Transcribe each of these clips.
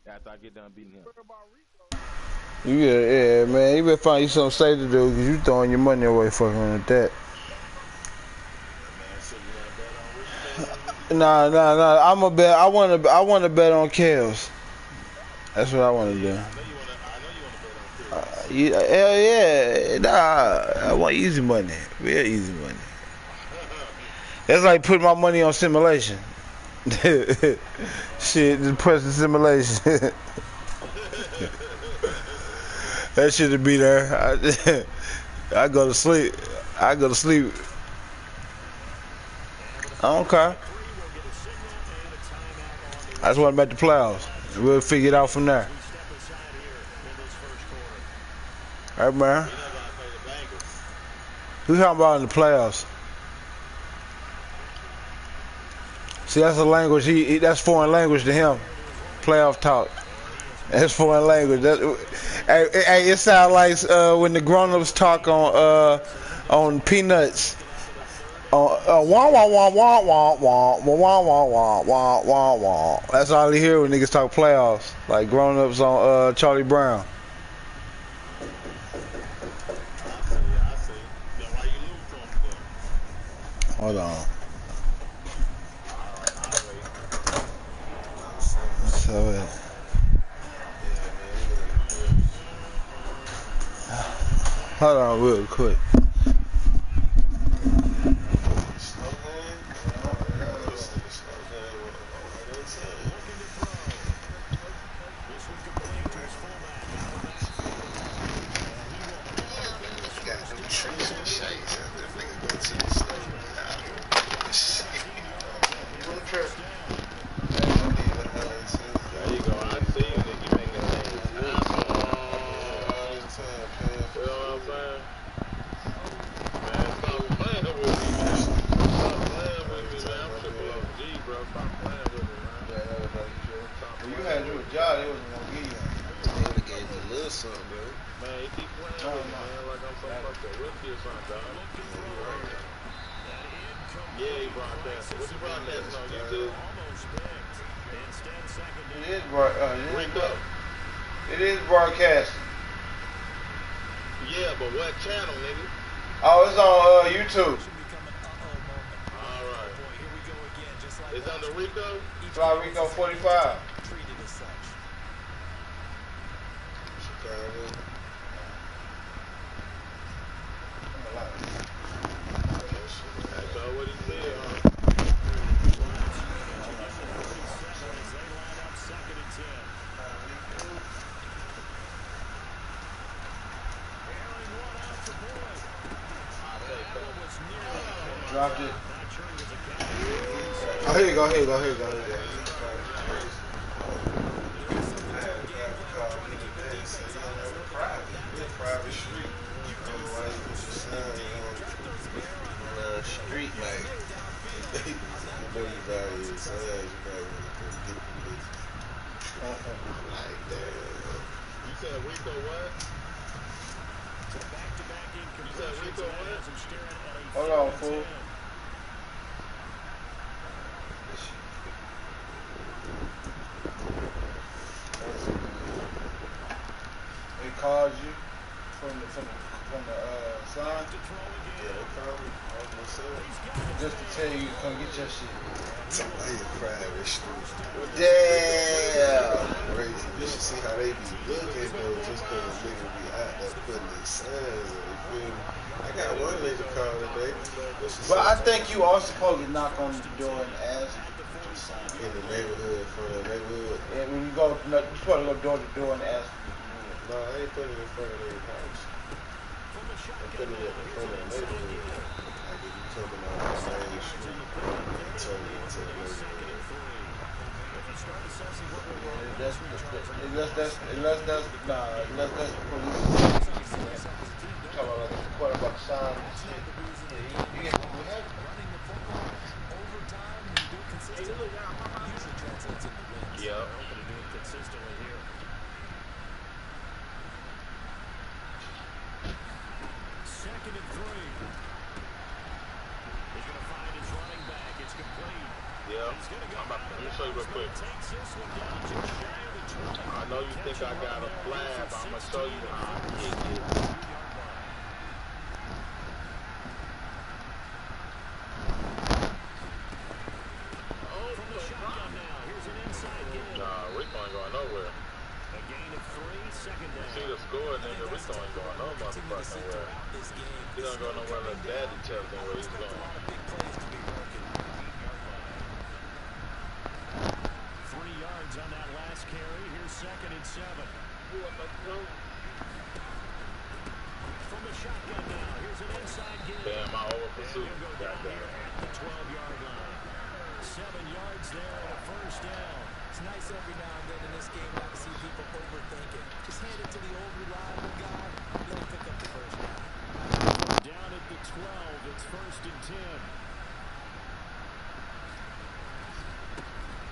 after I get done beating him. Yeah, man. You better find you something safe to do, because you throwing your money away fucking with that. Nah. I want to bet on Kels. That's what I want to do. Hell yeah. Nah, I want easy money. Real easy money. That's like putting my money on simulation. Shit, just press the simulation. That shit'll be there. I go to sleep. I just want to make the playoffs. We'll figure it out from there. Alright, man. Who talking about in the playoffs? See, that's a language. That's foreign language to him. Playoff talk. That's foreign language. Hey, it sounds like when the grown-ups talk on Peanuts. Wah wah wah wah wah wah wah wah wah wah wah wah wah. That's all you hear when niggas talk playoffs, like grown-ups on Charlie Brown. Hold on. So hold on real quick. It is broadcasting. Yeah, but what channel, nigga? Oh, it's on YouTube. Alright. It's under Rico? FlyRico45. That's all what he said, huh? Dropped it. Oh, here you go. Private street. Street like you know you value your son, you value like that. You said Rico what? You said Rico what? Hold on, fool. They called you from the sign? Yeah, they called me. Just to tell you, come get your shit. Somebody private street. Damn. Crazy. You should see how they be looking though, just cause a nigga be out there putting their signs on. You feel me? I got one lady call today. But I think you are supposed to knock on the door and ask in the neighborhood, front of the neighborhood. Yeah, when you go, you're supposed to go door to door and ask. No, I ain't putting it in front of their house. I'm putting it in front of the neighborhood. Like if you coming on the main street, turn it into the neighborhood. Unless that's the police. Talk about what about the sign and shit. You get Yeah. Second and 3. He's going to find his running back. It's complete. Yeah. Let me show you real quick. Takes this one down just shy of the 20. know you think I got a flag, but I'm gonna show you how I kick it. From the shotgun now. Here's an inside give. Nah, Rico ain't going nowhere. A gain of 3, second down. See the score, nigga. Rico ain't going no motherfucking where. He don't go nowhere like daddy tells him where he's going. 3 yards on that last carry. Here's 2nd and 7. From the shotgun now. Here's an inside give. Damn, my over pursuit. And he'll go down here at the 12-yard line. 7 yards there and a first down. It's nice every now and then in this game not to see people overthinking. Just hand it to the old reliable guy, let him pick up the first down. Down at the 12, it's 1st and 10.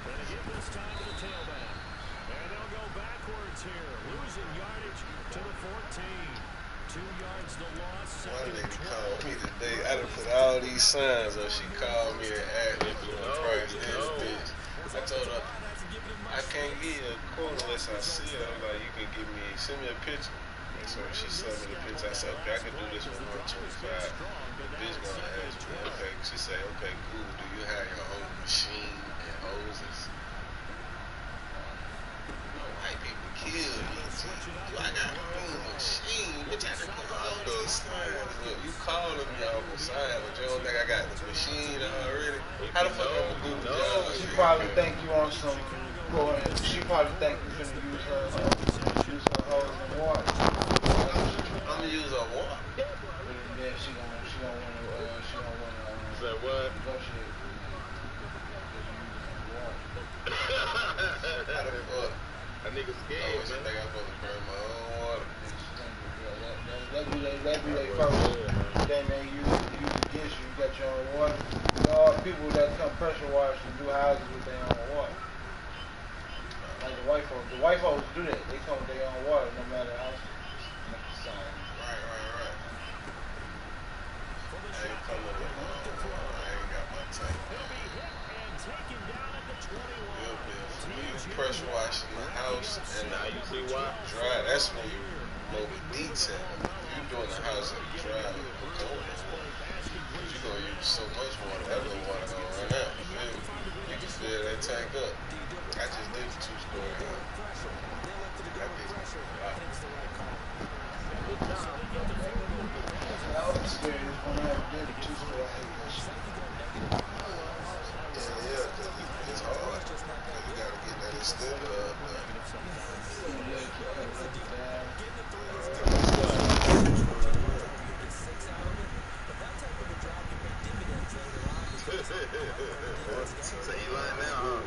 And again this time to the tailback. And they'll go backwards here, losing yardage to the 14. 2 yards the loss, One 2nd and nigga 12. called me today. I done put all these signs up. She called me and asked me for the price of this bitch. I told her, I can't give you a quote unless I see it. I'm like, you can send me a picture. And so she sent me the picture. I said, okay, I can do this for 125. The bitch gonna ask me, okay. She said, okay, cool. Do you have your own machine and hoses? White people kill me. I got my own machine. Bitch, I can put all those signs. Look, you calling me off a sign, but you don't think I got the machine already? How the fuck I'm gonna do the job? She probably think you on some. She probably think you finna use her hose and water. I'm gonna use a water. Yeah, she gonna wanna. Say what? Negotiate. How the fuck? That nigga I scared, always man. think I'm supposed to burn my own water. That be they first. Then they use against you. You got your own water. All people that come pressure wash and do houses with their own water. Like the white folks. The white folks do that. They come with their own water no matter how. Right. I ain't coming with my own water. I ain't got my tank. Taken down at the 21. When you pressure washing the house and Now you see why? dry, that's when you know the detail. You doing the house and dry, you're gonna use so much water, that little water gonna run out. You can fill that tank up. I just did the 2-story house. I did a lot. I was scared when I did the 2-story house. Yeah, cause it's hard. You gotta get that extender up there. So you lying now, huh?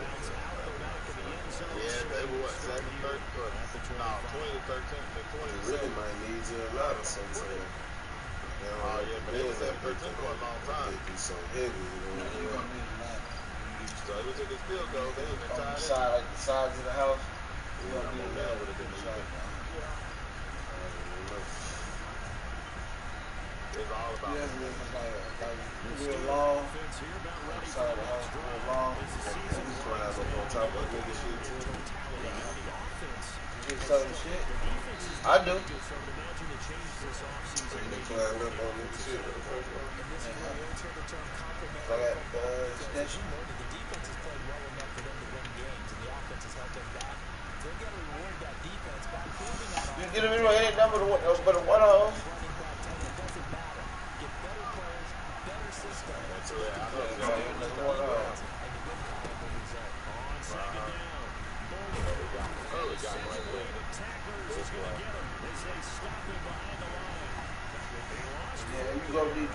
Yeah, they were what, 7, 30, no, 20 to 13, You really might need you a lot of sometimes. Oh, yeah, but it was 7, 13 for a long time. It'd be so heavy, you know. So it was a good field goal. They was On the tied side, like the sides of the house. You don't need that. would have been It's all about Yeah, it's like real long. On the side of the house, real long. You climb up on top of nigga shit too. You get certain shit. I do. You climb up on nigga shit for the first one. I got extension. You get him in my head number but a one hole.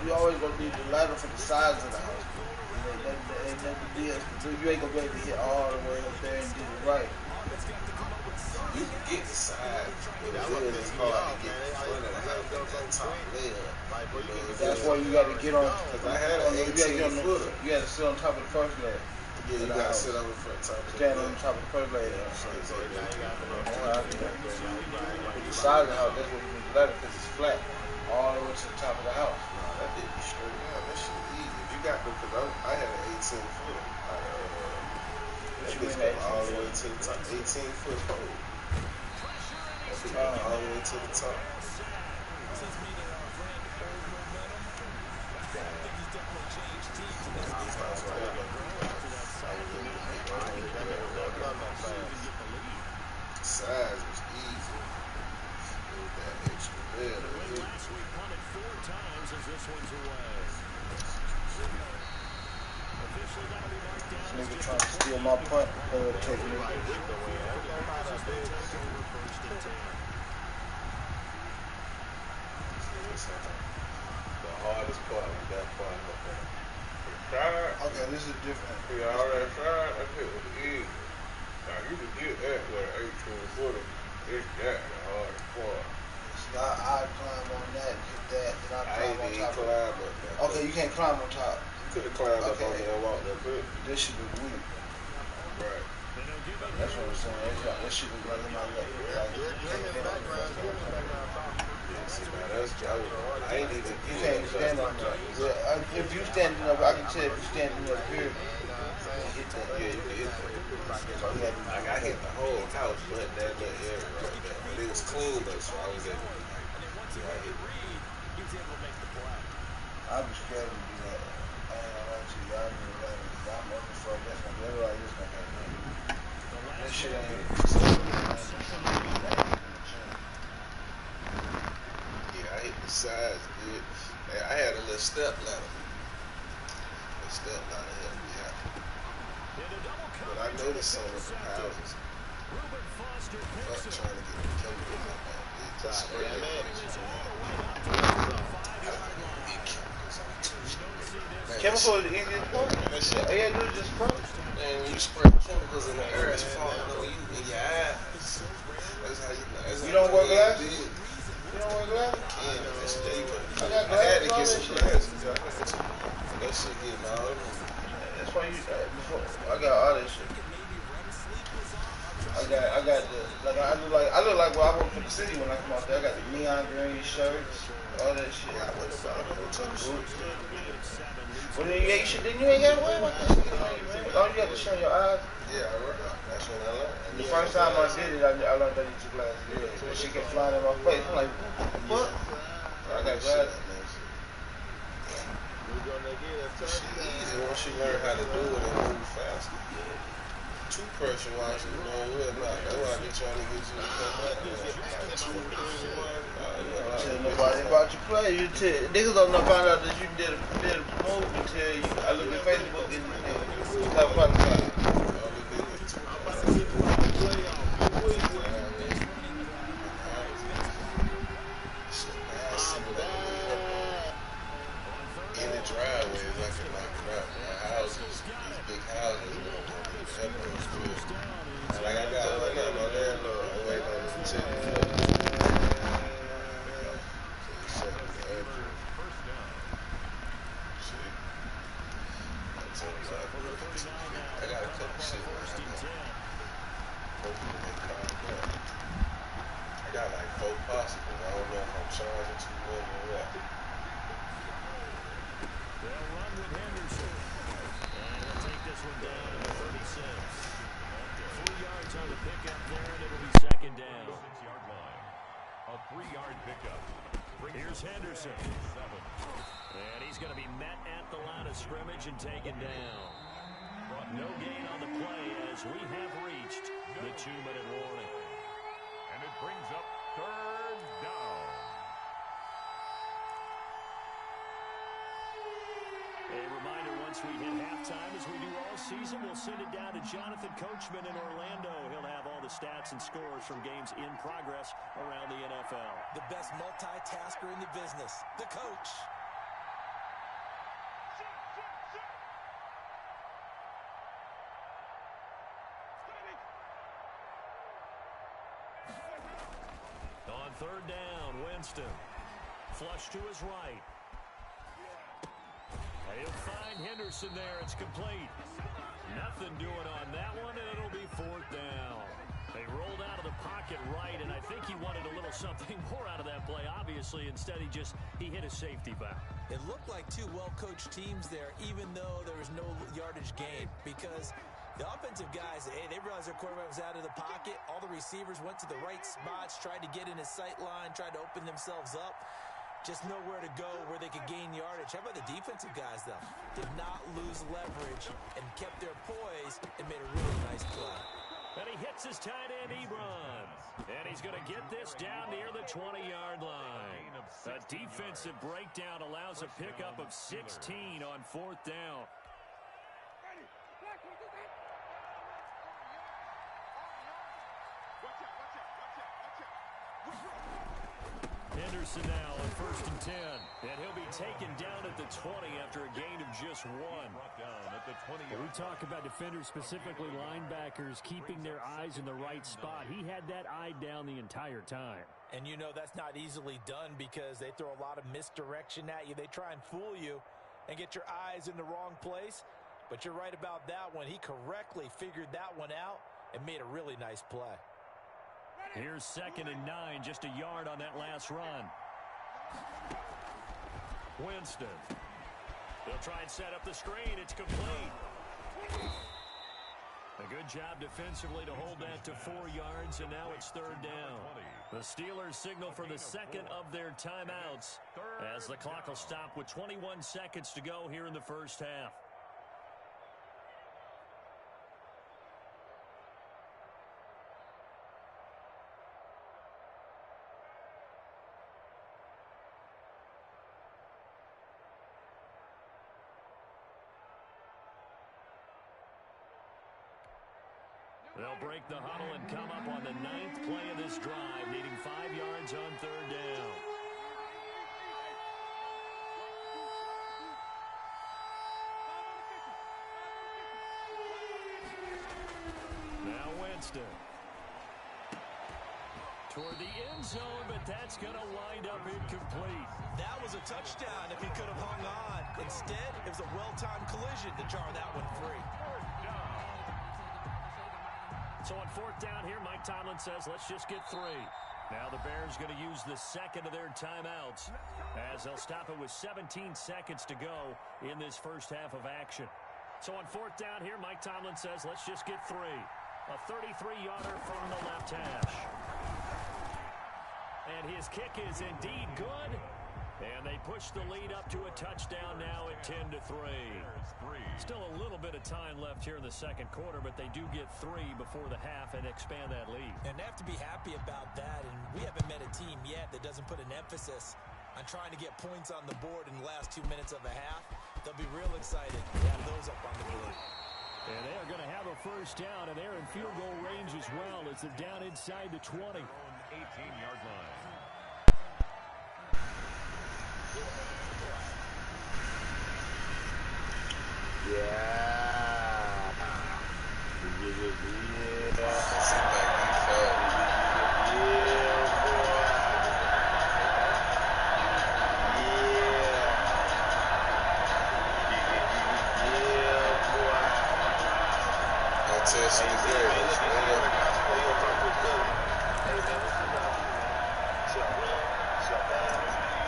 You always gonna need the ladder for the sides of the house. Ain't nothing deal. You ain't gonna be able to hit all the way up there and get it right. You can get the side, but it's hard to get the front of the house on that top layer. That's why you gotta get on. Cause I had an 18-footer. You gotta sit on top of the first layer. Yeah, you gotta sit on the front top of the Stand on top of the first layer. The side of the house, that's what you need the ladder because it's flat all the way to the top of the house. That did be straight down. That shit easy. If you got them, cause I had an 18-footer. That bitch go all the way to the top. 18-foot pole. All the way to the top. Since meeting our friend Old Momentum, I think he's definitely changed teams in this league. Size was easy. With that extra bit. Last week punted 4 times as this one's away. Officially that'll be marked down. This nigga trying to steal my punt technique. The hardest part is that part. Okay, this is different. Yeah, all that fried, that shit was easy. Now you can get that with an 18-footer. It's that the hardest part. See, I climb on that, hit that, then I I climb on ain't even top. climb up there. Okay, you can't climb on top. You could have climbed up on there and walked up it. This shit is weak. Right. That's what I'm saying. That shit is like in my leg. See, now that's, I ain't even You can't stand on that. Yeah, if you standing up, I can tell if you standing up here, hit that. Yeah, you can hit that. Like I hit the whole house, but that little area right there. But it was clean though, so I was able to I hit it. I was scared to do that. I ain't gonna lie to you. Y'all knew that. I'm looking for this one. Everybody just gonna have me. That shit ain't. Yeah, I hit the sides good. I had a little step ladder. A step ladder helped me out. But I noticed some of the houses. Fuck trying to get the cover in my mouth. It just spread Chemical is the easiest part. that shit. All you gotta do is just spray. Man, when you spray chemicals in the air, it's falling on you in your eyes. That's how you know. You don't wear glasses? Yeah, You don't wear glasses? that's I got I had to get glasses. some glasses. That shit getting all over me. That's why you. I got all that shit. I got the like I look like well I work for the city when I come out there. I got the neon green shirts, all that shit. Yeah, I went about to go to the booth. Well then you ain't gotta worry about that shit. All you got to show your eyes. Yeah, I work out. That's when I learned. The first time I did it, I learned that I need two glasses. Yeah. That shit kept flying in my face. I'm like, what? I got glasses. It's easy once you learn how to do it and move faster. Two pressure washers, you know, that's why I be trying to get you to come back. Two pressure washers. Tell nobody about your play. You tell niggas don't know find out that you did a move until you. I look at Facebook and you have fun about it. In the driveways, I can knock it out. My houses, these big houses, like I got one on my landlord. I'm waiting on him to check it out. I got a couple shit right now. Hopefully they calm down. I got like 4 possibles. I don't know if I'm charging too much or what. They'll run with Henderson. And he'll take this one down to the 36. 3 yards on the pickup there, and it'll be second down. 6-yard line. A 3-yard pickup. Here's Henderson. And he's going to be met at the line of scrimmage and taken down. No gain on the play as we have reached the 2-minute warning. And it brings up 3rd down. A reminder, once we hit halftime, as we do all season, we'll send it down to Jonathan Coachman in Orlando. He'll have all the stats and scores from games in progress around the NFL. The best multitasker in the business, the coach. On 3rd down, Winston. Flush to his right. He'll find Henderson there. It's complete. Nothing doing on that one, and it'll be 4th down. They rolled out of the pocket right, and I think he wanted a little something more out of that play, obviously. Instead, he hit a safety valve. It looked like 2 well-coached teams there, even though there was no yardage gain, because The offensive guys, hey, they realized their quarterback was out of the pocket. All the receivers went to the right spots, tried to get in his sight line, tried to open themselves up. Just nowhere to go where they could gain yardage. How about the defensive guys, though? Did not lose leverage and kept their poise and made a really nice play. And he hits his tight end, Ebron. And he's going to get this down near the 20-yard line. A defensive breakdown allows a pickup of 16 on 4th down. Henderson now on 1st and 10. And he'll be taken down at the 20 after a gain of just 1. We talk about defenders, specifically linebackers, keeping their eyes in the right spot. He had that eye down the entire time. And you know that's not easily done because they throw a lot of misdirection at you. They try and fool you and get your eyes in the wrong place. But you're right about that one. He correctly figured that one out and made a really nice play. Here's 2nd and 9, just a yard on that last run. Winston. They'll try and set up the screen. It's complete. A good job defensively to hold that to 4 yards, and now it's 3rd down. The Steelers signal for the second of their timeouts as the clock will stop with 21 seconds to go here in the first half. They'll break the huddle and come up on the 9th play of this drive, needing 5 yards on 3rd down. Now Winston. Toward the end zone, but that's going to wind up incomplete. That was a touchdown if he could have hung on. Instead, it was a well-timed collision to jar that one free. So on 4th down here, Mike Tomlin says, let's just get 3. Now the Bears going to use the second of their timeouts as they'll stop it with 17 seconds to go in this first half of action. So on 4th down here, Mike Tomlin says, let's just get 3. A 33-yarder from the left hash. And his kick is indeed good. And they push the lead up to a touchdown now at 10-3. Still a little bit of time left here in the second quarter, but they do get 3 before the half and expand that lead. And they have to be happy about that. And we haven't met a team yet that doesn't put an emphasis on trying to get points on the board in the last 2 minutes of a half. They'll be real excited to have those up on the board. And they are going to have a first down, and they're in field goal range as well as they're down inside the 20. 18-yard line.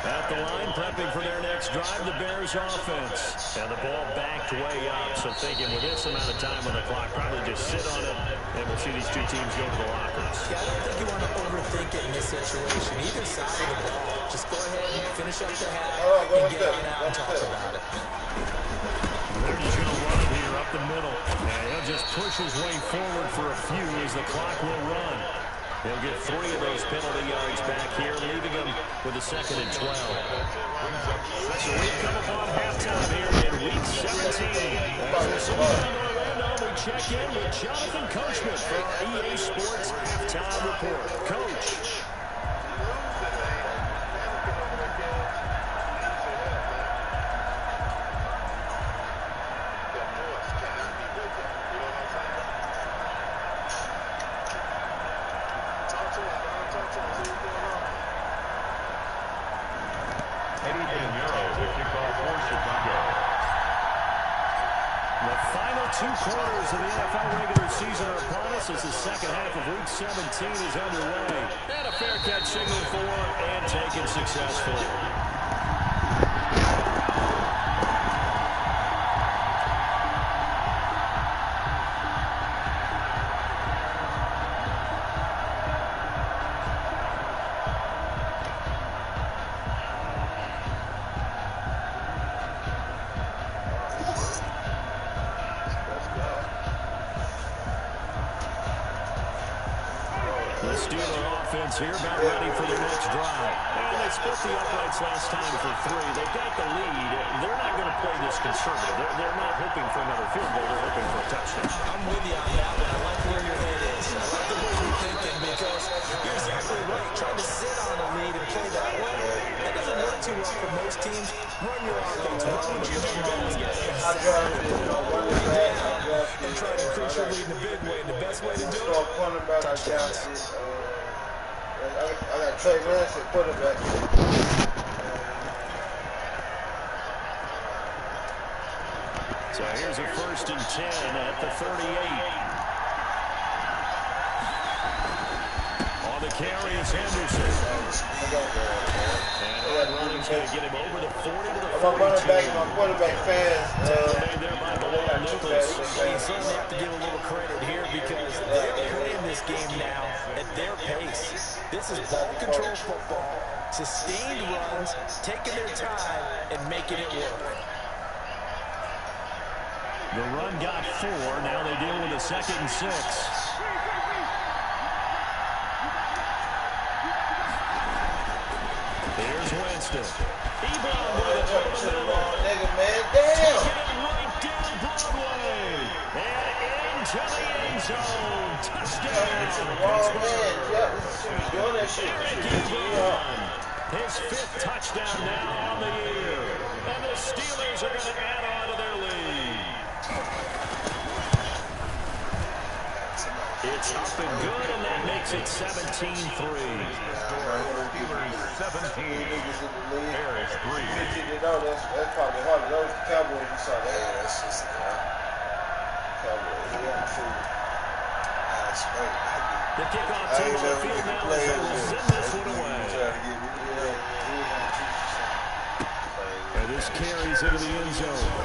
At the line, prepping for their next drive, the Bears offense. And the ball backed way up, so thinking with this amount of time on the clock, probably just sit on it, and we'll see these two teams go to the lockers. Yeah, I don't think you want to overthink it in this situation. Either side of the ball, just go ahead and finish up the half and get on out and talk about it. They're just going to run it here up the middle. And he'll just push his way forward for a few as the clock will run. He'll get 3 of those penalty yards back here, leaving him with a 2nd and 12. So we come upon halftime here in Week 17. As we slow down to Orlando, we check in with Jonathan Coachman for our EA Sports Halftime Report. Coach. Two quarters of the NFL regular season are upon us as the second half of Week 17 is underway. And a fair catch signal for and taken successfully. The Steeler offense here about ready for their next drive. And they split the uprights last time for 3. They've got the lead. They're not going to play this conservative. They're not hoping for another field goal. They're hoping for a touchdown. I'm with you on that one. I like where your head is. I like the way you're thinking because you're exactly right. Trying to sit on a lead and play that way, that doesn't work too well for most teams. Run your offense. Run what you do best. And try to increase your lead in a big way. And the best way to do it, touchdowns. I got Trey Lance at quarterback. So here's a 1st and 10 at the 38. On the carry is Henderson. And running's going to get him over the 40 to the 42. I'm running back, my quarterback fans. Made there by Bilal Nichols. You certainly have to give a little credit here because they're playing this game now at their pace. This is ball control football, sustained runs, taking their time, and making it work. The run got 4. Now they deal with a 2nd and 6. Here's Winston. Ebron with it over the middle. Nigga, man, damn. Taking it right down Broadway. And into the end zone. Touchdown. Wrong man. Yep, doing that shit. His 5th touchdown now on the year. And the Steelers are going to add on to their lead. It's up and good, and that makes it 17-3. Steelers 17, Bears 3. That's probably harder. Those Cowboys, you saw that. Yeah, that's just Cowboys. The kickoff team on the field now as they will send this one away. And this carries into the end zone.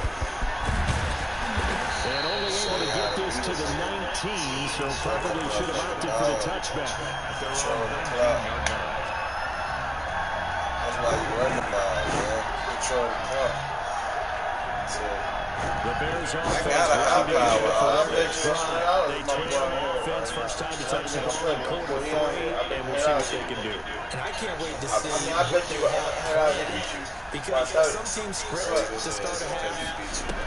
And only able to get this to the 19, so probably should have opted for the touchback. That's why you run the ball, man. Control the clock. The Bears offense ready to go for their next drive. They trail on offense, first time to touch the ball in quarter 3, and we'll see what they can do. And I can't wait to see I bet you because some teams script to start a half.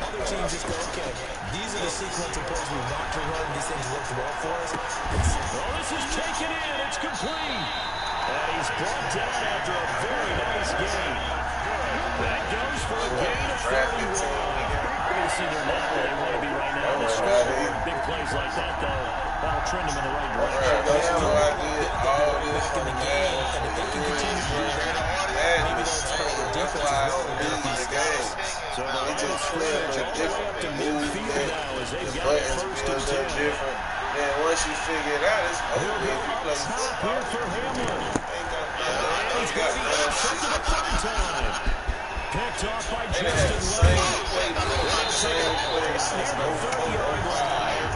Other teams just go, okay, these are the sequence of plays we want to run. These things work well for us. Well, this is taken in. It's complete. And he's brought down after a very nice game. That goes for a gain of 31. You see they're not where they want to be right now. Big plays like that, though, that'll trend them in the right direction. That's what I did all this In the game, and if they can continue to do that, maybe they'll expect the defense as well to beat these guys. So the line of scrimmage all the way up to midfield now as they've got it 1st and 10. And once you figure it out, it's over with. You play Top here for Hamlin. And he's got the option to the third time. Picked off by Justin Lane. Near the 30-yard line.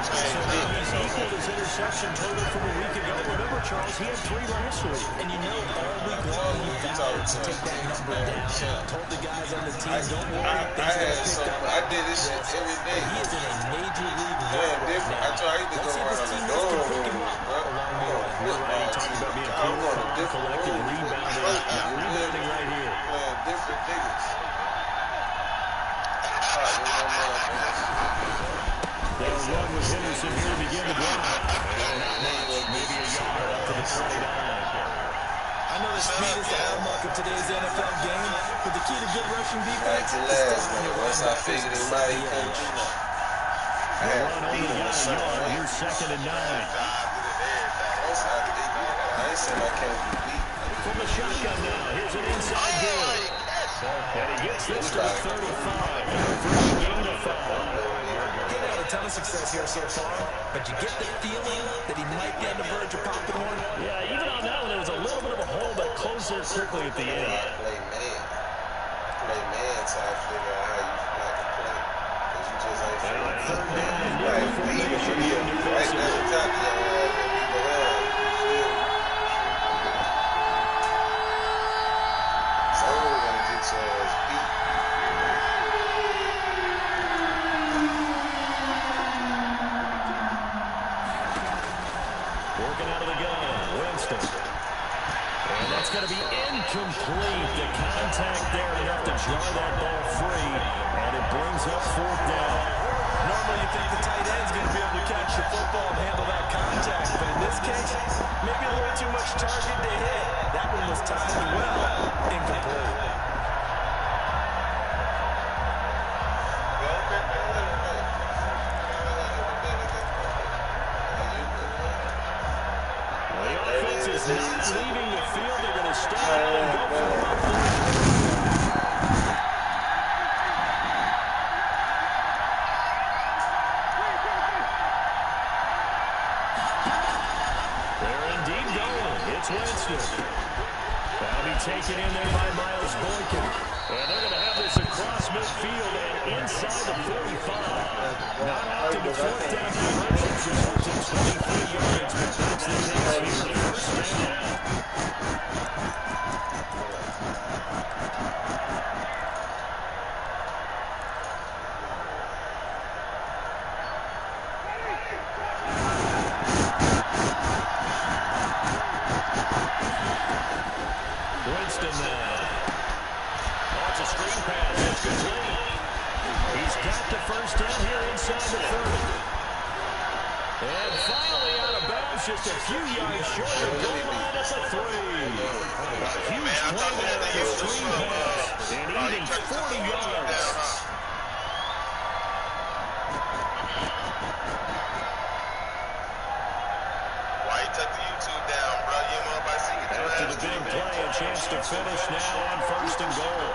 So now he's equaled his interception total from a week ago. Remember, Charles, he had 3 last week. And you know, all week long, you've got to take that number down. Told the guys on the team, don't worry, things going to pick up. I did this shit every day. He is in a major league run Yeah, right different. now. I tried to Let's go see if around this the team door. can pick him up along the way. You're right, talking about being cool, calm, collected, rebounding. Not rebounding right here. Playing different niggas. They'll run with Henderson here to begin the drive. Not much, maybe a yard up to the 29. I know the speed is the hallmark of today's NFL game, but the key to good rushing defense Like the is last stopping one. your Once I figured it out, he couldn't do nothing. I had Run to only beat him got with a something. yard. Here's 2nd and 9. I ain't saying I can't be beat. From the shotgun now, here's an inside deal. And he gets this to the 35. For a gain of 5. He's had a ton of success here so far, but you get the feeling that he might be on the verge of popping one. Yeah, even on that one, there was a little bit of a hole, but closed it quickly at the end. Play man, so I figure out how you like to play. Because you just ain't And on figuring 3rd down and Right, near formation, beat being him. Right defensive. at the top, so we're going to get your ass beat. Working out of the gun, Winston. And that's going to be incomplete. The contact there enough to jar that ball free. And it brings up 4th down. Normally you think the tight end's going to be able to catch the football and handle that contact. But in this case, maybe a little too much target to hit. That one was timed well. Incomplete. The offense is not leaving the field. They're going to stay out and go for it. They're indeed going. It's Winston. That'll be taken in there by Miles Boykin. And they're going to have this across midfield and inside the 45. Not out to the 4th down conversion. Just to 23 yards. But that's the case here. First down. Winston launch a screen pass. It's complete. He's got the first down here inside the 30. And finally out of bounds, just a few yards short of goal line at the 3. A huge play there on the screen pass. And even 40 yards. After the big play, a chance to finish now on 1st and goal.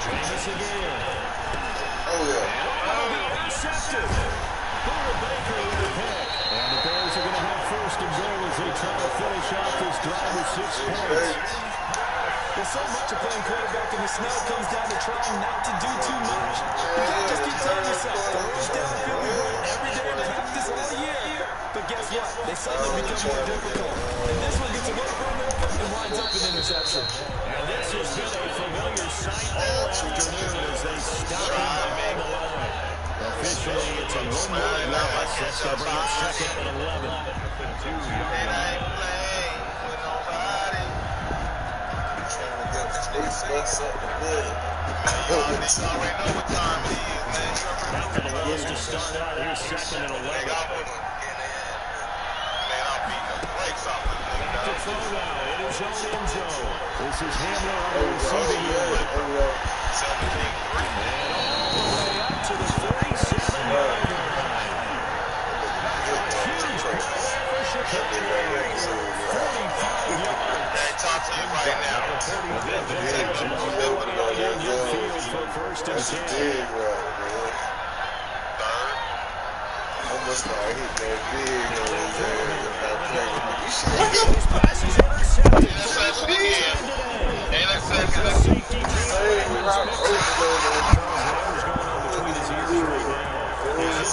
James again. Oh, yeah. And intercepted. Buller Baker with the pick. And the Bears are going to have 1st and goal as they try to finish off this drive with 6 points. Well, so much of playing quarterback in the snow comes down to trying not to do too much. You can't just keep telling yourself, throw it downfield, we run every day in practice all year. But guess what? They suddenly become more difficult. And this one gets a little further and winds up an interception. And this has been a familiar sight all afternoon as they stop him behind the line. Officially, it's a 1-yard loss. That's going to bring up 2nd and 11. Back to the loss to start out. Here's 2nd and 11. Back to throw now. In his own end zone. This is Hamler on the receiving yard. And all the way up to the 37-yard line. A huge play for Chicago. 45 yards. Talk to you right now. For 1st and 10. Almost start hitting that big over there. Interception again. Interception.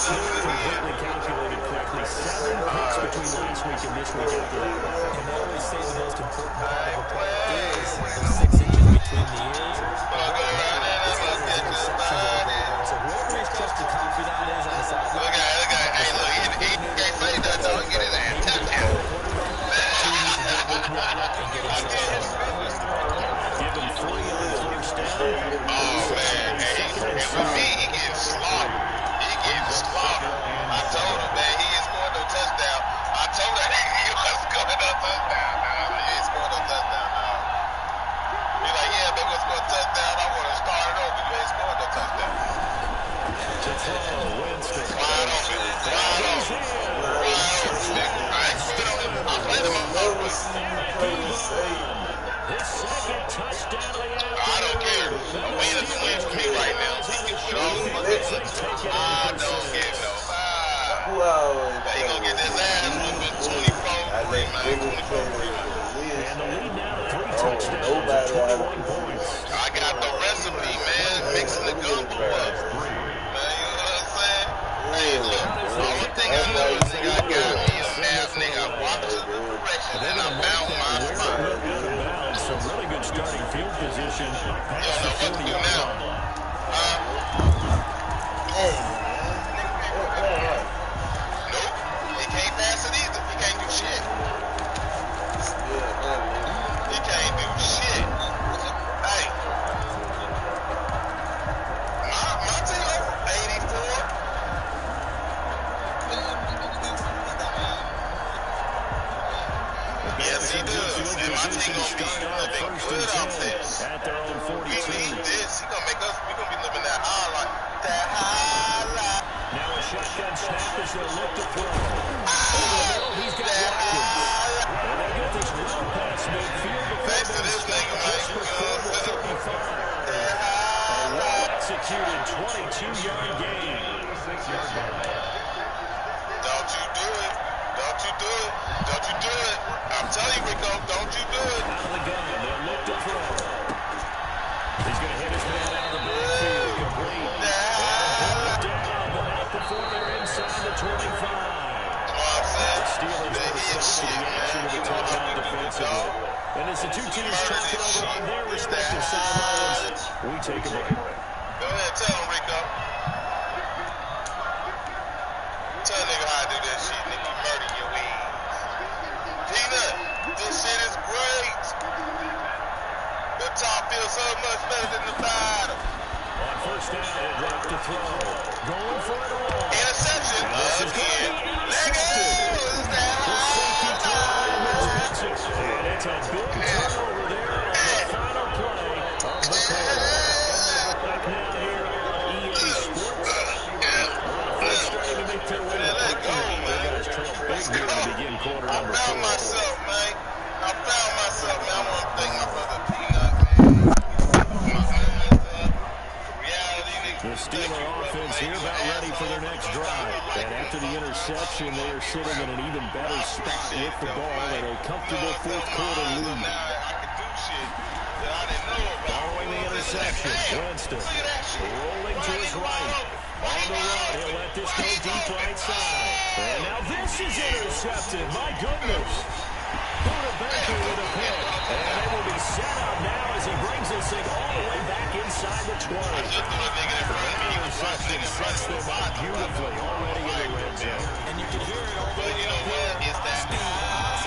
Completely calculated correctly. 7 picks between last week and this week after that. And they always say the most important part of a play is the 6 inches between the ears. So whoever his trusted confidant is on the sideline. Look at hey, look, he can't say that though. Get his ass touchdown. Give him 3 on the first down. Oh man, hey, and with me, he getting slaughtered. I told him, man, he ain't scored no touchdown. I told him he was scoring no touchdown. He ain't scored no touchdown now. He's like, yeah, but we're going to score a touchdown. I want to start it over. You ain't scored no touchdown. Winston. Wide open. I played him on purpose. His 2nd touchdown of the afternoon. I don't care. A win is a win for me right now. I don't give no he gonna get his ass whooping 24-3, man. 24-3. And the lead now to 3 touchdowns, 21 points. I got the recipe, man. Mixing the gumbo up. Man, you know what I'm saying? Hey, look. The only thing I know is I got me a math nigga. I walked to the direction and I found my spot. field position past the 40-yard line. Hey. Nope. He can't pass it either. He can't do shit. He can't do shit. Hey. My team over 84. Yes, he does. And my team gonna be living good off this. At their own 42. We need this. He gonna make us. We gonna be living that high life. That high life. Now a shotgun snap as they look to throw. Over the middle, he's got Watkins. And they get this run pass midfield before Thanks to they this stop nigga, just man. before the 35. A well-executed 22-yard gain. 6-yard line. Don't you do it. Don't you do it. Don't you do it. I'm telling you, Rico, don't you do it. Out of the gun, they'll look to throw. He's going to hit his man out of the backfield, complete. And down, but not before they're inside the 25. The Steelers were sent to the action with a touchdown defensively. And as the two teams talk it over on their respective sidelines, we take a break. Go ahead, tell him, Rico. Tell a nigga how to do that shit, nigga. You murder your wings. Peanut, this shit is great. The top feels so much better than the bottom. On first down, it dropped to throw. Going for it all. Interception again. Let go. The safety takes it. And it's a big turnover there on the final play of the quarter. Back now here on EA Sports. They're starting to make their way to Let go, man. Let's go. To begin quarter I number found 4. myself, man. I found myself, man. I want to thank my brother Peanut, man. Reality, nigga. The Steeler offense here about ready for their next drive. And after the interception, they are sitting in an even better spot with the ball and a comfortable fourth quarter lead. Following the interception, Winston rolling to his right. On the run, he'll let this go deep right side. And now this is intercepted. My goodness. Buda Baker with a pick. And they will be set up now as he brings this thing all the way back inside the 20. Interception sets them up beautifully already in the red zone. And you can hear it all the way up here. It's that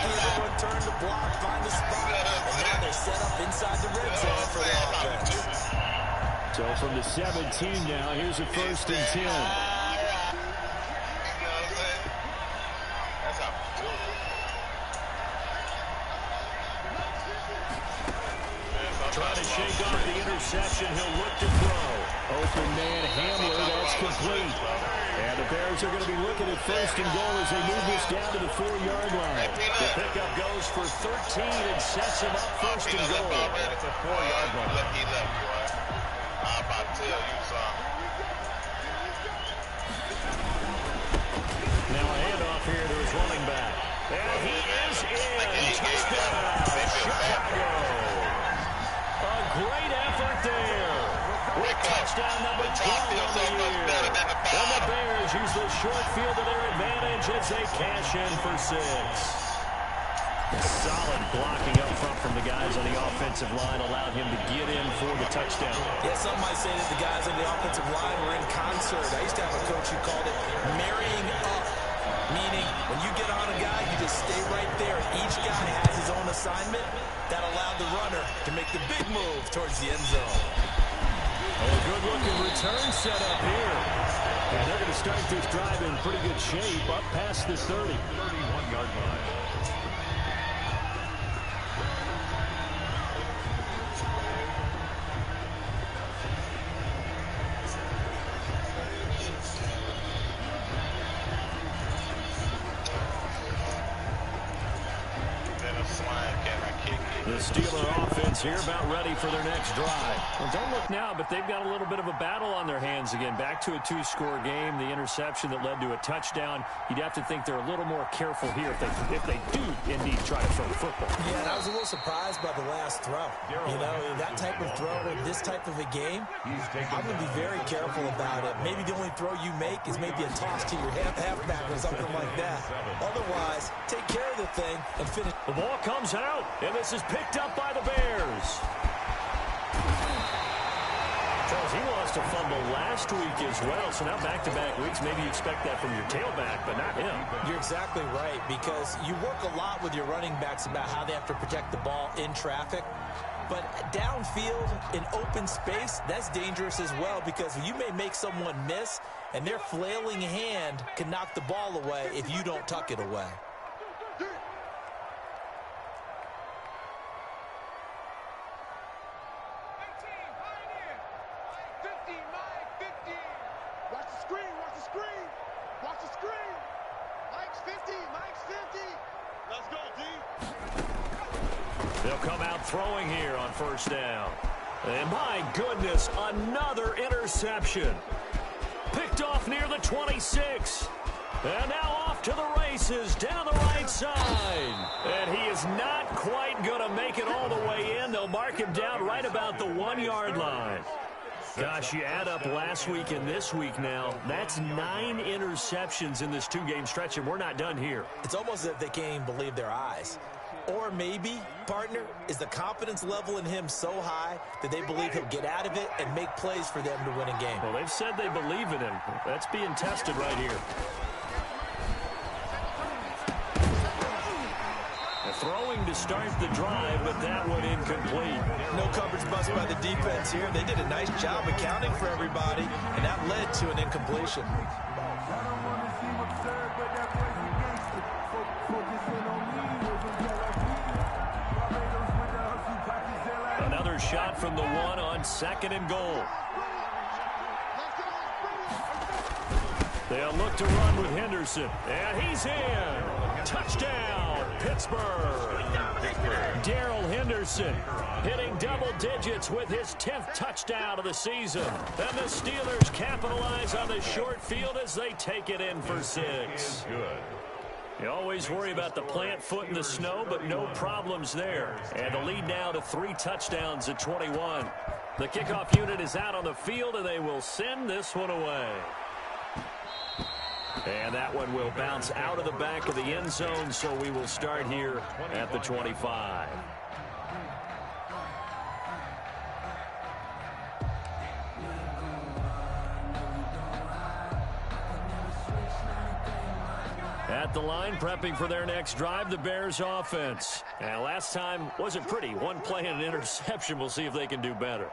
Everyone turn the block, find the spot. And now they're set up inside the red zone for the offense. So from the 17 now, here's a 1st and 10. Trying to shake off the interception. He'll look to throw. Open man Hamler, that's complete. And the Bears are going to be looking at 1st and goal as they move this down to the 4-yard line. The pickup goes for 13 and sets him up 1st and goal. It's a 4-yard line. Lucky left, boy. I'm about to tell you something. Now a handoff here to his running back. And he is in. Touchdown, Chicago. A great effort there. With touchdown number 12 of the year. And the Bears use the short field to their advantage as they cash in for 6. Solid blocking up front from the guys on the offensive line allowed him to get in for the touchdown. Yeah, some might say that the guys on the offensive line were in concert. I used to have a coach who called it marrying up, meaning when you get on a guy, you just stay right there. Each guy has his own assignment that allowed the runner to make the big move towards the end zone. Oh, a good-looking return set up here. And they're going to start this drive in pretty good shape up past the 30. 31-yard line. The Steeler offense here about ready for their next drive. Well, don't look now, but they've got a little bit of a battle on their hands again. Back to a 2-score game. The interception that led to a touchdown. You'd have to think they're a little more careful here if they do indeed try to throw the football. Yeah, and I was a little surprised by the last throw. You know, that type of throw in this type of a game, I'm going to be very careful about it. Maybe the only throw you make is maybe a toss to your halfback or something like that. Otherwise, take care of the thing and finish. The ball comes out, and this is picked up by the Bears. Charles, he lost a fumble last week as well, so now back-to-back weeks, maybe you expect that from your tailback, but not him. You're exactly right, because you work a lot with your running backs about how they have to protect the ball in traffic. But downfield, in open space, that's dangerous as well, because you may make someone miss, and their flailing hand can knock the ball away if you don't tuck it away. They'll come out throwing here on first down. And my goodness, another interception. Picked off near the 26. And now off to the races down the right side. And he is not quite going to make it all the way in. They'll mark him down right about the 1-yard line. Gosh, you add up last week and this week now, that's 9 interceptions in this 2-game stretch, and we're not done here. It's almost as if they can't even believe their eyes. Or maybe, partner, is the confidence level in him so high that they believe he'll get out of it and make plays for them to win a game. Well, they've said they believe in him. That's being tested right here. Throwing to start the drive, but that one incomplete. No coverage bust by the defense here. They did a nice job accounting for everybody, and that led to an incompletion. Another shot from the 1 on 2nd and goal. They'll look to run with Henderson, and he's in. Touchdown, Pittsburgh. Darrell Henderson hitting double digits with his 10th touchdown of the season. And the Steelers capitalize on the short field as they take it in for 6. Good. You always worry about the plant foot in the snow, but no problems there. And the lead now to 3 touchdowns at 21. The kickoff unit is out on the field, and they will send this one away. And that one will bounce out of the back of the end zone, so we will start here at the 25. At the line, prepping for their next drive, the Bears offense. And last time wasn't pretty. 1 play and an interception. We'll see if they can do better.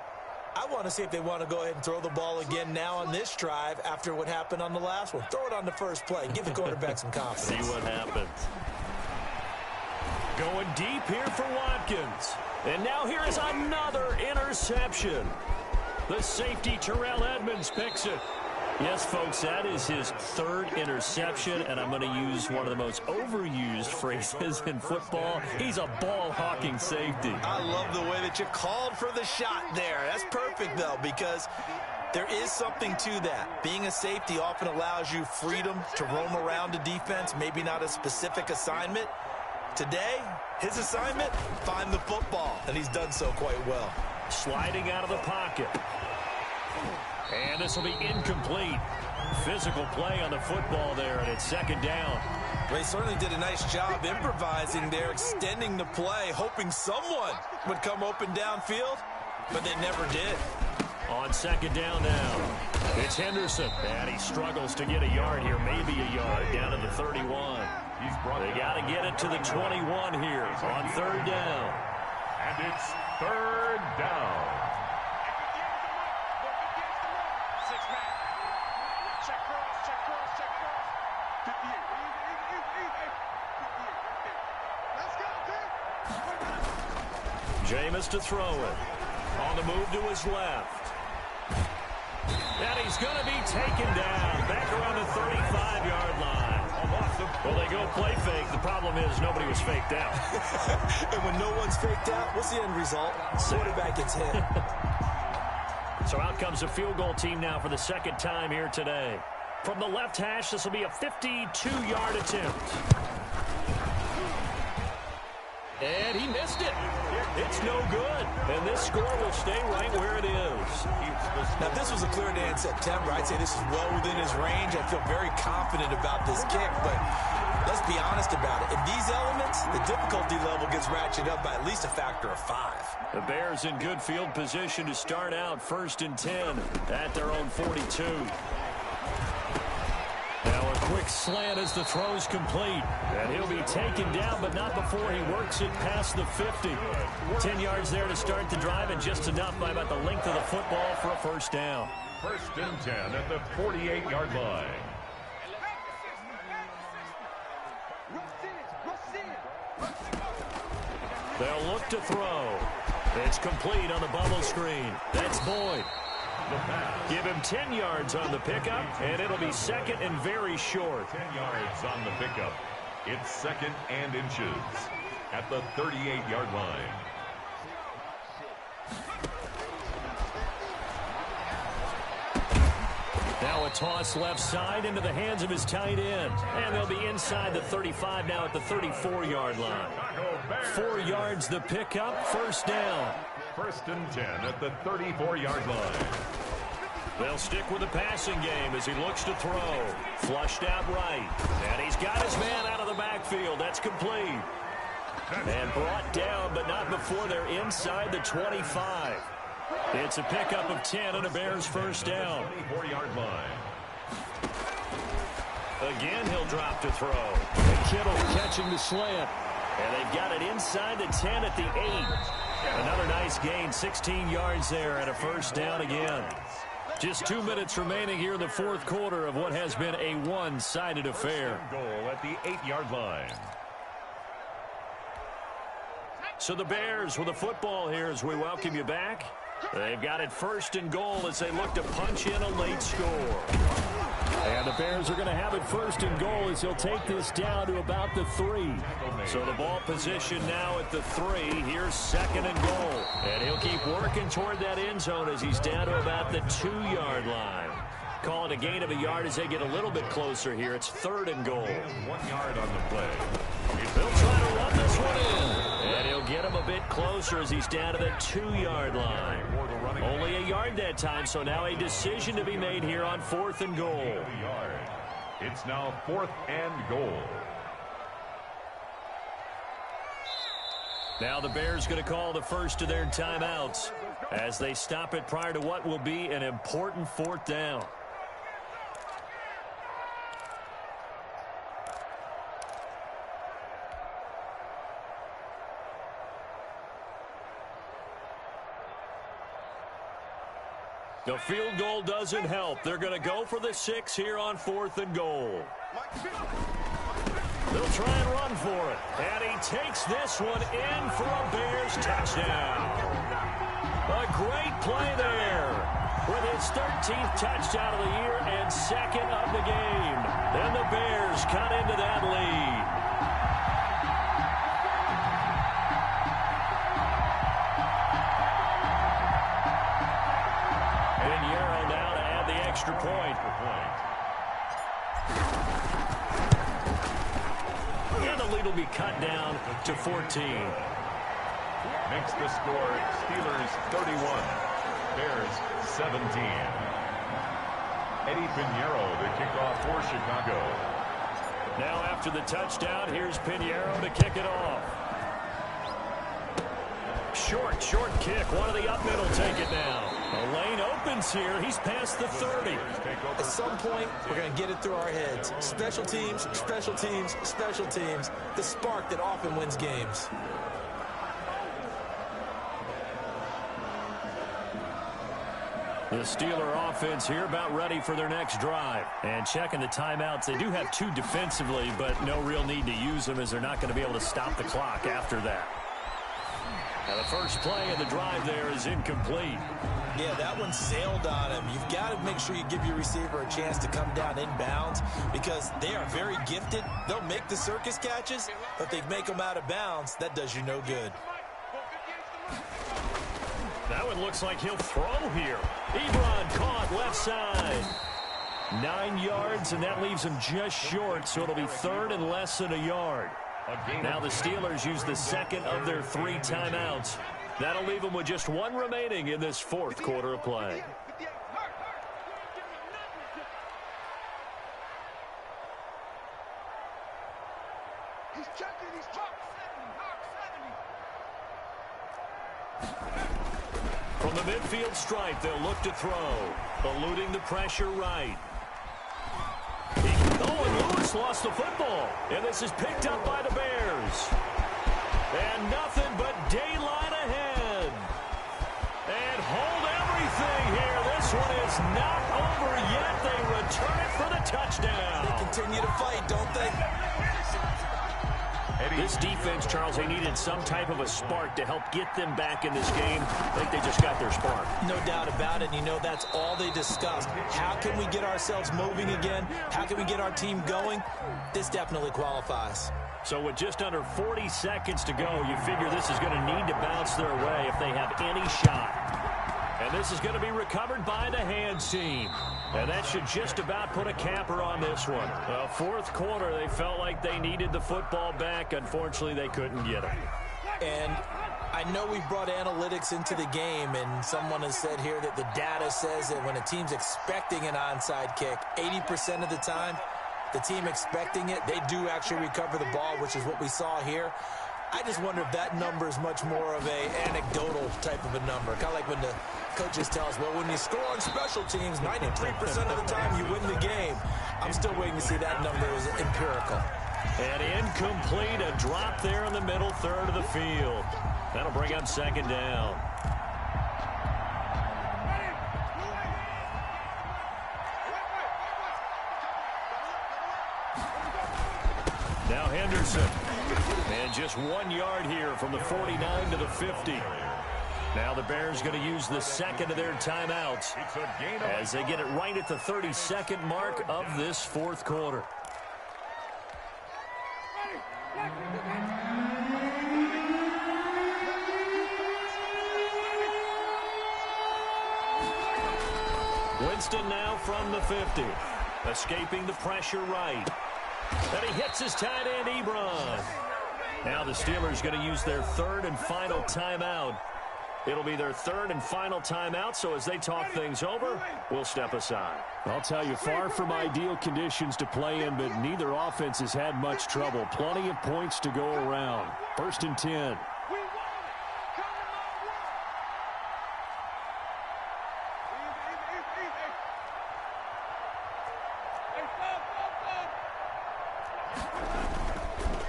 I want to see if they want to go ahead and throw the ball again now on this drive after what happened on the last one. Throw it on the first play. Give the quarterback some confidence. See what happens. Going deep here for Watkins. And now here is another interception. The safety, Terrell Edmonds, picks it. Yes, folks, that is his 3rd interception, and I'm going to use one of the most overused phrases in football. He's a ball-hawking safety. I love the way that you called for the shot there. That's perfect, though, because there is something to that. Being a safety often allows you freedom to roam around the defense, maybe not a specific assignment. Today, his assignment, find the football, and he's done so quite well. Sliding out of the pocket. And this will be incomplete. Physical play on the football there, and it's 2nd down. They certainly did a nice job improvising there, extending the play, hoping someone would come open downfield, but they never did. On 2nd down now, it's Henderson, and he struggles to get a yard here, maybe a yard, down to the 31. They got to get it to the 21 here on 3rd down. And it's 3rd down. Jameis to throw it. On the move to his left. And he's going to be taken down. Back around the 35-yard line. Well, they go play fake. The problem is nobody was faked out. And when no one's faked out, what's the end result? Quarterback gets hit. So out comes the field goal team now for the 2nd time here today. From the left hash, this will be a 52-yard attempt. And he missed it. It's no good. And this score will stay right where it is. Now, if this was a clear day in September, I'd say this is well within his range. I feel very confident about this kick, but Let's be honest about it. In these elements, the difficulty level gets ratcheted up by at least a factor of 5. The Bears in good field position to start out 1st and 10 at their own 42. Now a quick slant as the throw's complete. And he'll be taken down, but not before he works it past the 50. 10 yards there to start the drive, and just enough by about the length of the football for a first down. 1st and 10 at the 48-yard line. They'll look to throw. It's complete on the bubble screen. That's Boyd. Give him 10 yards on the pickup, and it'll be 2nd and very short. 10 yards on the pickup. It's 2nd and inches at the 38-yard line. Now a toss left side into the hands of his tight end. And they'll be inside the 35 now at the 34-yard line. 4 yards the pickup, 1st down. 1st and 10 at the 34-yard line. They'll stick with the passing game as he looks to throw. Flushed out right. And he's got his man out of the backfield. That's complete. And brought down, but not before they're inside the 25. It's a pickup of 10 and a Bears 1st down. 24-yard line. Again, he'll drop to throw. And Kittle catching the slant. And they've got it inside the 10 at the 8. Another nice gain, 16 yards there and a 1st down again. Just 2 minutes remaining here in the 4th quarter of what has been a one-sided affair. Goal at the 8-yard line. So the Bears with the football here as we welcome you back. They've got it 1st and goal as they look to punch in a late score. And the Bears are going to have it 1st and goal as he'll take this down to about the 3. So the ball position now at the 3. Here's 2nd and goal. And he'll keep working toward that end zone as he's down to about the 2-yard line. Call it a gain of a yard as they get a little bit closer here. It's 3rd and goal. 1 yard on the play. They'll try to run this one in. And he'll get him a bit closer as he's down to the 2-yard line. Only a yard that time, so now a decision to be made here on 4th and goal. It's now 4th and goal. Now the Bears going to call the first of their timeouts as they stop it prior to what will be an important 4th down. The field goal doesn't help. They're going to go for the 6 here on 4th and goal. They'll try and run for it. And he takes this one in for a Bears touchdown. A great play there with his 13th touchdown of the year and 2nd of the game. Then the Bears cut into that lead. Extra point. And the lead will be cut down to 14. Makes the score Steelers 31, Bears 17. Eddie Pinheiro to kick off for Chicago. Now after the touchdown, here's Pinheiro to kick it off. Short kick. One of the up middle take it now. The lane opens here. He's past the 30. At some point, we're going to get it through our heads. Special teams, special teams, special teams. The spark that often wins games. The Steeler offense here about ready for their next drive. And checking the timeouts. They do have 2 defensively, but no real need to use them as they're not going to be able to stop the clock after that. Now the first play of the drive there is incomplete. Yeah, that one sailed on him. You've got to make sure you give your receiver a chance to come down inbounds because they are very gifted. They'll make the circus catches, but if they make them out of bounds, that does you no good. That one looks like he'll throw here. Ebron caught left side. 9 yards, and that leaves him just short, so it'll be 3rd and less than a yard. Now the Steelers use the 2nd of their 3 timeouts. That'll leave them with just 1 remaining in this 4th quarter of play. From the midfield stripe, they'll look to throw. Eluding the pressure right. And Lewis lost the football. And this is picked up by the Bears. And nothing but daylight ahead. And hold everything here. This one is not over yet. They return it for the touchdown. They continue to fight, don't they? This defense, Charles, they needed some type of a spark to help get them back in this game. I think they just got their spark. No doubt about it. And you know, that's all they discussed. How can we get ourselves moving again? How can we get our team going? This definitely qualifies. So with just under 40 seconds to go, you figure this is going to need to bounce their way if they have any shot. And this is going to be recovered by the hands team. And that should just about put a capper on this one. Fourth quarter, they felt like they needed the football back. Unfortunately, they couldn't get it. And I know we brought analytics into the game, and someone has said here that the data says that when a team's expecting an onside kick, 80% of the time, the team expecting it, they do actually recover the ball, which is what we saw here. I just wonder if that number is much more of a anecdotal type of a number. Kind of like when the coaches tell us, well, when you score on special teams, 93% of the time you win the game. I'm still waiting to see that number is empirical. And incomplete, a drop there in the middle third of the field. That'll bring up second down. Now Henderson. And just 1 yard here from the 49 to the 50. Now the Bears going to use the second of their timeouts as they get it right at the 32nd mark of this fourth quarter. Winston now from the 50. Escaping the pressure right. And he hits his tight end, Ebron. Now the Steelers going to use their third and final timeout. It'll be their third and final timeout, so as they talk things over, we'll step aside. I'll tell you, far from ideal conditions to play in, but neither offense has had much trouble. Plenty of points to go around. 1st and 10.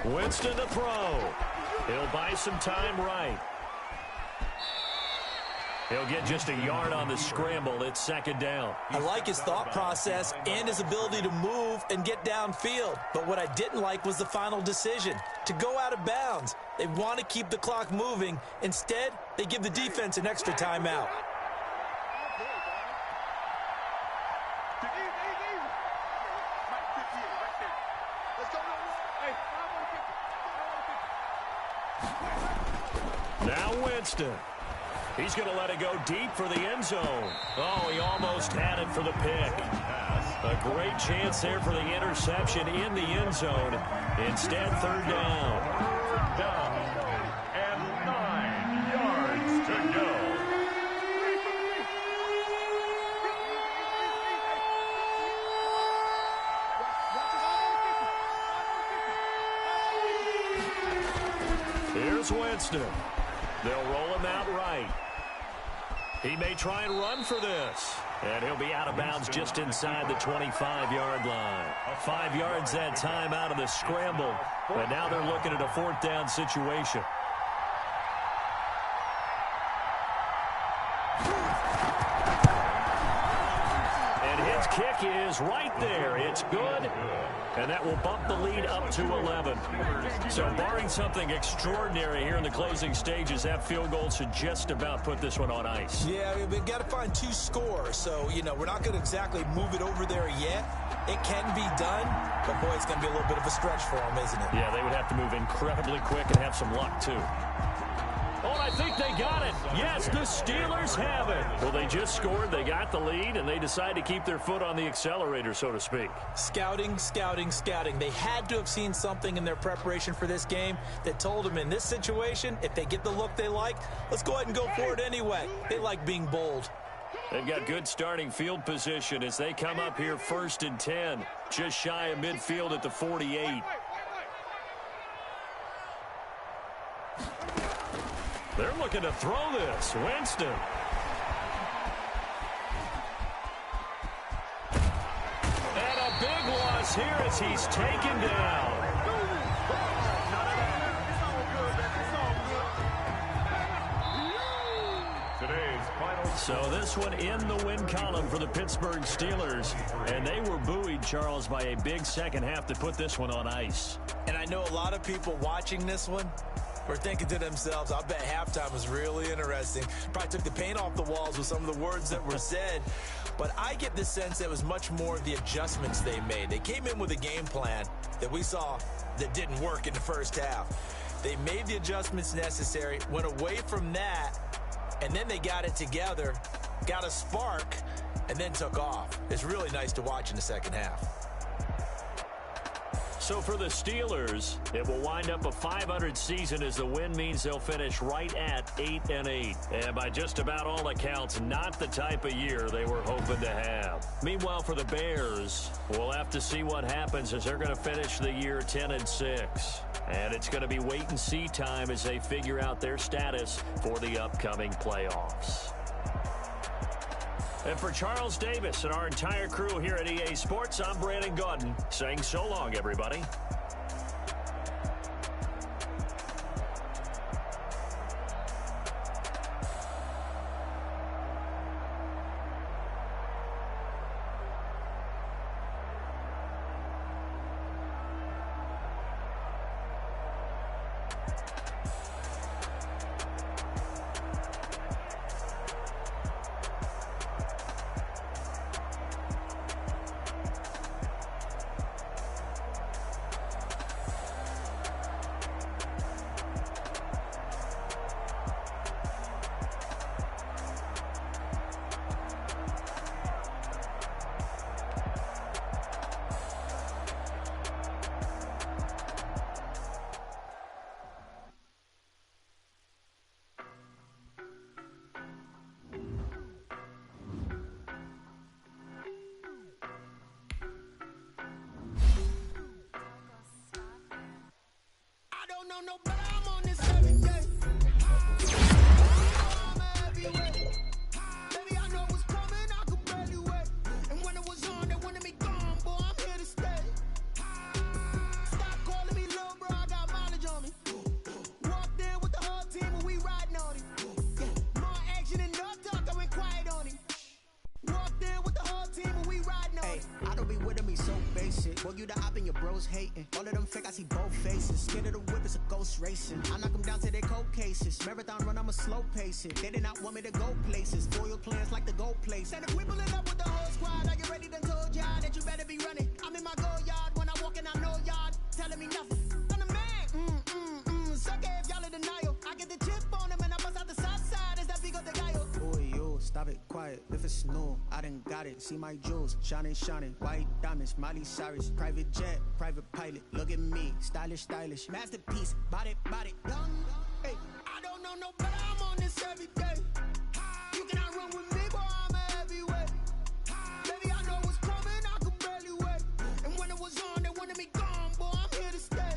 Winston to throw. He'll buy some time right. He'll get just a yard on the scramble. It's second down. I like his thought process and his ability to move and get downfield. But what I didn't like was the final decision, to go out of bounds. They want to keep the clock moving. Instead, they give the defense an extra timeout. Now Winston. He's going to let it go deep for the end zone. Oh, he almost had it for the pick. A great chance there for the interception in the end zone. Instead, third down. Third down and 9 yards to go. Here's Winston. They'll roll him out right. He may try and run for this. And he'll be out of bounds just inside the 25-yard line. 5 yards that time out of the scramble. But now they're looking at a fourth down situation. And his kick is right there. It's good. And that will bump the lead up to 11. So barring something extraordinary here in the closing stages, that field goal should just about put this one on ice. Yeah, we've got to find 2 scores. So, you know, we're not going to exactly move it over there yet. It can be done, but boy, it's going to be a little bit of a stretch for them, isn't it? Yeah, they would have to move incredibly quick and have some luck, too. Oh, and I think they got it. Yes, the Steelers have it. Well, they just scored, they got the lead, and they decide to keep their foot on the accelerator, so to speak. Scouting, scouting, scouting. They had to have seen something in their preparation for this game that told them in this situation, if they get the look they like, let's go ahead and go for it anyway. They like being bold. They've got good starting field position as they come up here 1st and 10, just shy of midfield at the 48. They're looking to throw this. Winston. And a big loss here as he's taken down. So this one in the win column for the Pittsburgh Steelers. And they were buoyed, Charles, by a big second half to put this one on ice. And I know a lot of people watching this one were thinking to themselves, I bet halftime was really interesting. Probably took the paint off the walls with some of the words that were said. But I get the sense that it was much more of the adjustments they made. They came in with a game plan that we saw that didn't work in the first half. They made the adjustments necessary, went away from that, and then they got it together, got a spark, and then took off. It's really nice to watch in the second half. So for the Steelers, it will wind up a .500 season as the win means they'll finish right at 8-8. And by just about all accounts, not the type of year they were hoping to have. Meanwhile, for the Bears, we'll have to see what happens as they're going to finish the year 10-6. And it's going to be wait-and-see time as they figure out their status for the upcoming playoffs. And for Charles Davis and our entire crew here at EA Sports, I'm Brandon Gaudin saying so long, everybody. No, but I'm on this every day. I'm a heavyweight. Baby, I know what's coming, I could barely wait. And when it was on, they wanted me gone, boy, I'm here to stay. Stop calling me little bro, I got mileage on me. Walked in with the whole team and we riding on him. More action and no talk, I went quiet on him. Walked in with the whole team and we riding on him. I don't be with him, he's so basic. Boy, you the op and your bros hating. All of them fake, I see both faces. Scared of the whip, it's a ghost racing. I knock them down to their cold cases. Marathon run, I'm a slow pace it. They did not want me to go places. Foil plans like the gold place. And if we pulling up with the whole squad, I get ready to told y'all that you better be running. I'm in my go yard when I walk in, I know y'all telling me nothing. I'm the man, suck it if y'all in denial. I get the chip on them and I bust out the south side. Is that big of the guy? Boy, yo, stop it, quiet. If it's new, I done got it. See my jewels, shining, shining. White diamonds, Miley Cyrus. Private jet, private pilot. Look at me, stylish, stylish. Masterpiece, body, young. Hey, I don't know no better, I'm on this every day. You cannot run with me, boy, I'm a heavyweight. Baby, I know what's coming, I could barely wait. And when it was on, they wanted me gone, boy, I'm here to stay.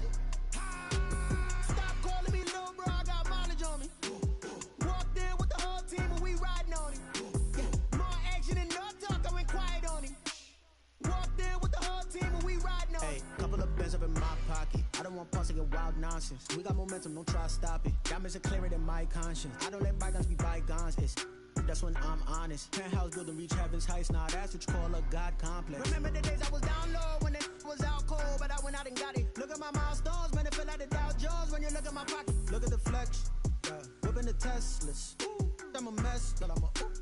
Stop calling me little bro, I got mileage on me. Walked in with the whole team and we riding on him. More action and no talk, I went quiet on him. Walked in with the whole team and we riding on him. Hey, couple of bins up in my pocket. I don't want parts of your wild nonsense. We got momentum, don't try to stop it. Diamonds are clearer than my conscience. I don't let bygones be bygones. That's when I'm honest. Penthouse building, reach heaven's heights. Now that's what you call a God complex. Remember the days I was down low when it was out cold, but I went out and got it. Look at my milestones, man, it feel like the Dow Jones when you look at my pocket. Look at the flex, yeah. Whipping the Teslas. Ooh, I'm a mess, but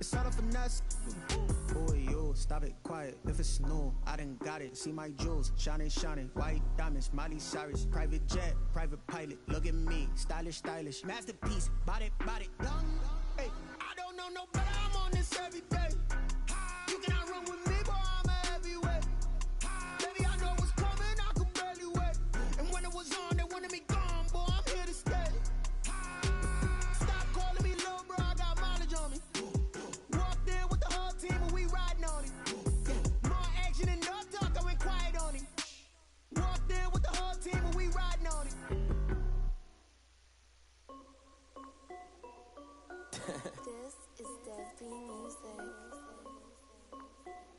it's all a finesse. Boy, yo, stop it, quiet. If it's new, I done got it. See my jewels, shining, shining. White diamonds, Miley Cyrus. Private jet, private pilot. Look at me, stylish, stylish. Masterpiece, body, young. Hey, I don't know no better, I'm on this every day. You cannot run with me, boy, I'm a heavyweight. Baby, I know what's coming, I could barely wait. And when it was on, they wanted me gone, boy, I'm here to stay. Stop calling me little bro, I got mileage on me. Walked in with the whole team and we riding on him. More action and no talk, I went quiet on him. Walked in with the whole team and we riding on him.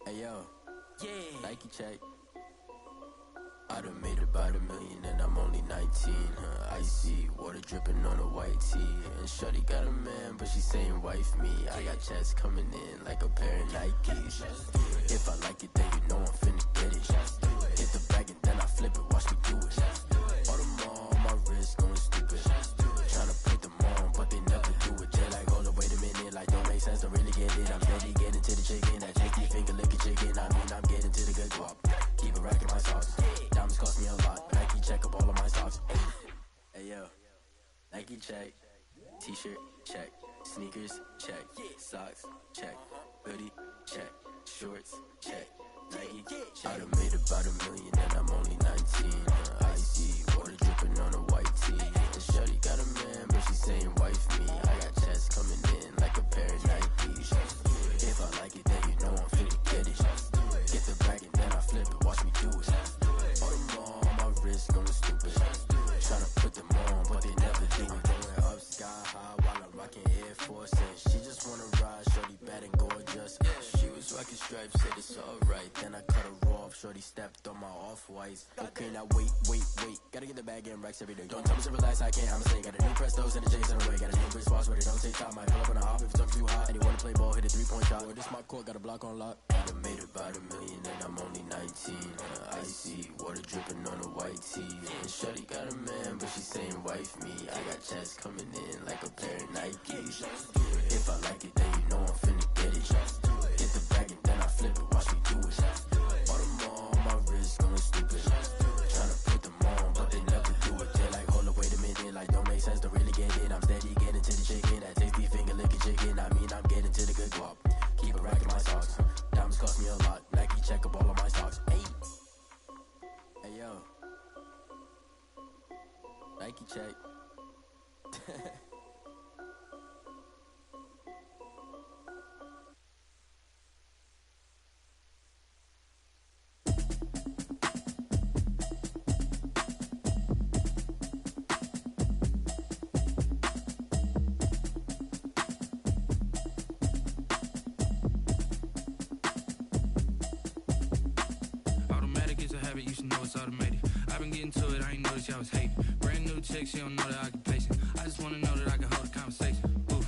Hey yo, Nike check. I done made about $1 million and I'm only 19. Icy water dripping on a white tee. And shorty got a man, but she saying wife me. I got checks coming in like a pair of Nikes. If I like it, then you know I'm finna get it. Hit the bag and then I flip it, watch me do it. All them on my wrist going stupid. Tryna put them on, but they never do it. They're like, hold up, wait a minute, like don't make sense, don't really get it. I'm steady getting to the chicken, that chicky finger licking chicken. I mean, I'm getting to the good guap. Keep a rack in my socks. Diamonds cost me a lot, Nike check up all of my socks. Hey yo, Nike check. T-shirt check. Sneakers check. Socks check. Hoodie check. Shorts check. Nike check. I done made about $1 million and I'm only 19. Icy water dripping on a white tee. And shorty got a man, but she saying wife me. I got checks coming in like a pair of Nikes. If I like it, then you know I'm finna get it. Get the bag and then I flip it, watch me do it. All them on my wrist going stupid. Tryna put them on, but they never do it. Going up sky high while I'm rocking Air Force. And she just wanna ride, shorty bad and gorgeous. She was rocking stripes, said it's alright. Then I cut her off, shorty stepped on my off-whites. Okay, now wait. Gotta get the bag and racks every day. Don't tell me to relax, I can't, I'ma say. Got a new Prestos and a J's in the way. Got a new British boss, but it don't take time. Might pull up on a hop if it's up too hot. And you wanna play ball, hit a 3-point shot. Or this my court, got a block on lock. I done made about $1 million and I'm only 19. Icy water dripping on a white tee. And shorty got a man, but she saying wife me. I got checks coming in like a pair of Nikes. If I like it, then you know I'm finna get it. Hit the bag and then I flip it, watch me do it. All them on my wrist going stupid. Tryna put them on, but they never do it. They're like, hold up, wait a minute, like don't make sense, don't really get it. I'm steady getting to the chicken, that tasty finger licking chicken. I mean, I'm getting to the good guap. Keep a rack in my socks. Diamonds cost me a lot. Nike check up all of my socks. Hey yo, Nike check. Automatic is a habit, you should know it's automated. I've been getting to it, I ain't noticed y'all was hating. Brand new chick, she don't know the occupation. I just wanna know that I can hold a conversation. Oof,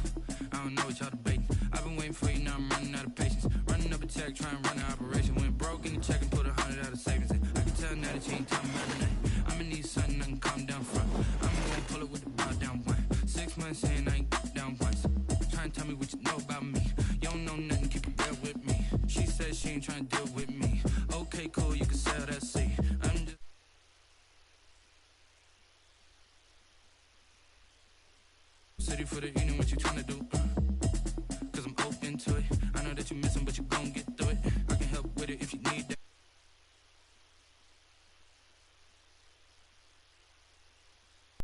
I don't know what y'all debating. I've been waiting for you, now I'm running out of patience. Running up a check, trying to run an operation. Went broke in the check and put 100 out of savings in. I can tell now that you ain't talking about nothing. I'ma need something I can calm down front. I'm gonna pull it with the bow down one. 6 months in, I ain't down once. Trying to tell me what you know about me. You don't know nothing, keep it real with me. She says she ain't trying to deal with me. Okay, cool, you can sell that seat. I'm just city for the evening, what you tryna do?